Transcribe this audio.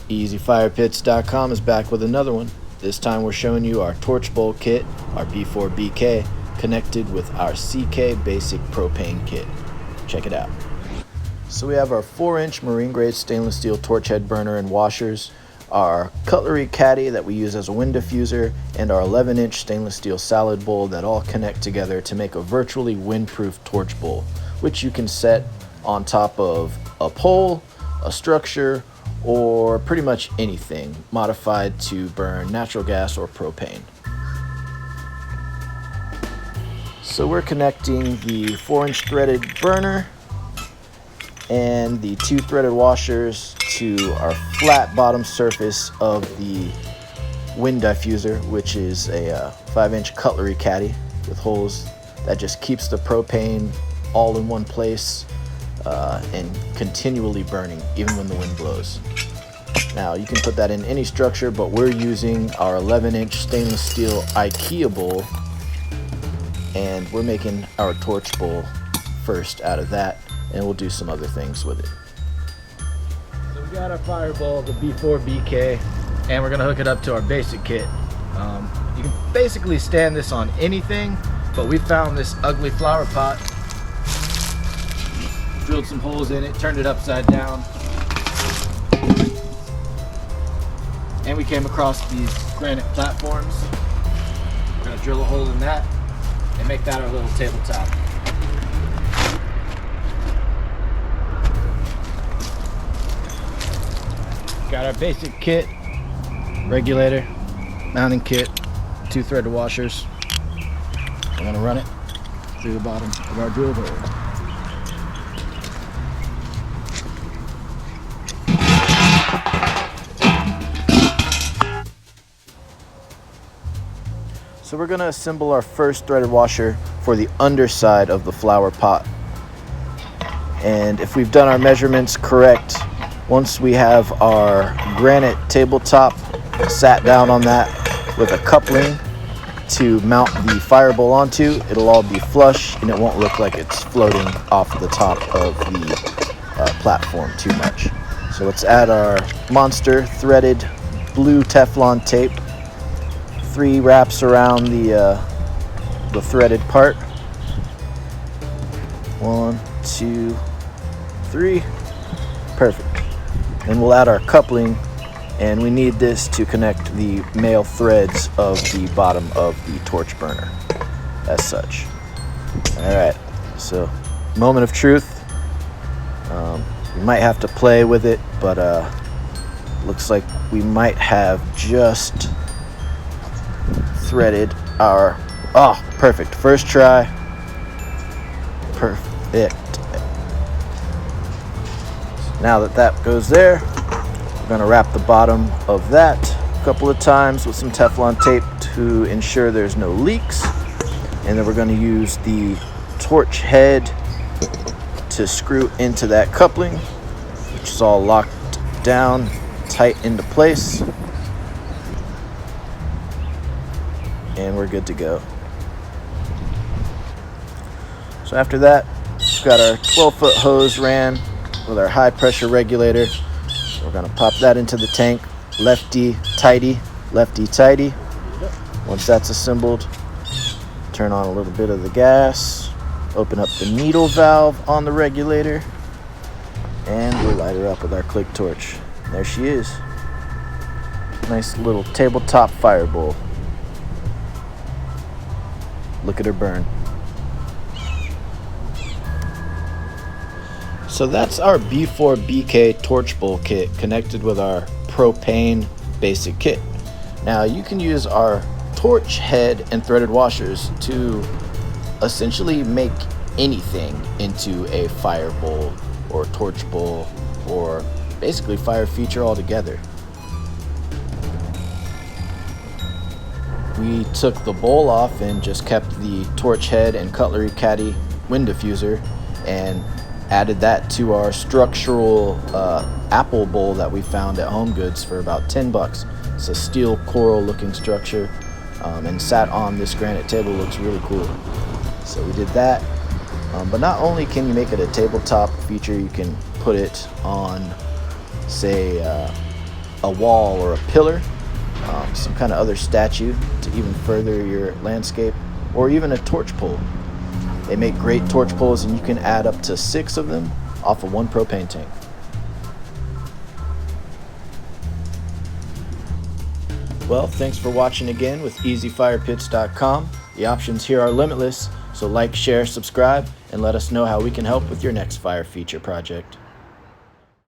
EasyFirePits.com is back with another one. This time we're showing you our torch bowl kit, our B4BK, connected with our CK basic propane kit. Check it out. So we have our 4-inch marine grade stainless steel torch head burner and washers, our cutlery caddy that we use as a wind diffuser, and our 11-inch stainless steel salad bowl that all connect together to make a virtually windproof torch bowl, which you can set on top of a pole, a structure, or pretty much anything modified to burn natural gas or propane. So we're connecting the 4-inch threaded burner and the 2 threaded washers to our flat bottom surface of the wind diffuser, which is a 5-inch cutlery caddy with holes that just keeps the propane all in one place and continually burning even when the wind blows. Now you can put that in any structure, but we're using our 11-inch stainless steel IKEA bowl, and we're making our torch bowl first out of that, and we'll do some other things with it. So we got our fire bowl, the B4BK, and we're gonna hook it up to our basic kit. You can basically stand this on anything, but we found this ugly flower pot, drilled some holes in it, turned it upside down, and we came across these granite platforms. We're gonna drill a hole in that and make that our little tabletop. Got our basic kit, regulator, mounting kit, 2 threaded washers. We're gonna run it through the bottom of our drill hole. So we're gonna assemble our first threaded washer for the underside of the flower pot. And if we've done our measurements correct, once we have our granite tabletop sat down on that with a coupling to mount the fire bowl onto, it'll all be flush and it won't look like it's floating off the top of the platform too much. So let's add our monster threaded blue Teflon tape. 3 wraps around the threaded part. 1, 2, 3. Perfect. Then we'll add our coupling, and we need this to connect the male threads of the bottom of the torch burner as such. Alright, so moment of truth. You might have to play with it, but looks like we might have just threaded our, perfect, first try, perfect. Now that goes there, we're going to wrap the bottom of that a couple of times with some Teflon tape to ensure there's no leaks, and then we're going to use the torch head to screw into that coupling, which is all locked down tight into place. And we're good to go. So after that, we've got our 12-foot hose ran with our high pressure regulator. We're gonna pop that into the tank, lefty tighty. Once that's assembled, turn on a little bit of the gas, open up the needle valve on the regulator, and we'll light her up with our click torch. There she is. Nice little tabletop fire bowl. Look at her burn. So that's our B4BK torch bowl kit connected with our propane basic kit. Now you can use our torch head and threaded washers to essentially make anything into a fire bowl or torch bowl or basically fire feature altogether. We took the bowl off and just kept the torch head and cutlery caddy wind diffuser and added that to our structural apple bowl that we found at Home Goods for about 10 bucks. It's a steel coral looking structure and sat on this granite table. Looks really cool. So we did that. But not only can you make it a tabletop feature, you can put it on, say, a a wall or a pillar, some kind of other statue to even further your landscape, or even a torch pole. They make great torch poles, and you can add up to 6 of them off of one propane tank. Well, thanks for watching again with EasyFirePits.com. The options here are limitless, so like, share, subscribe, and let us know how we can help with your next fire feature project.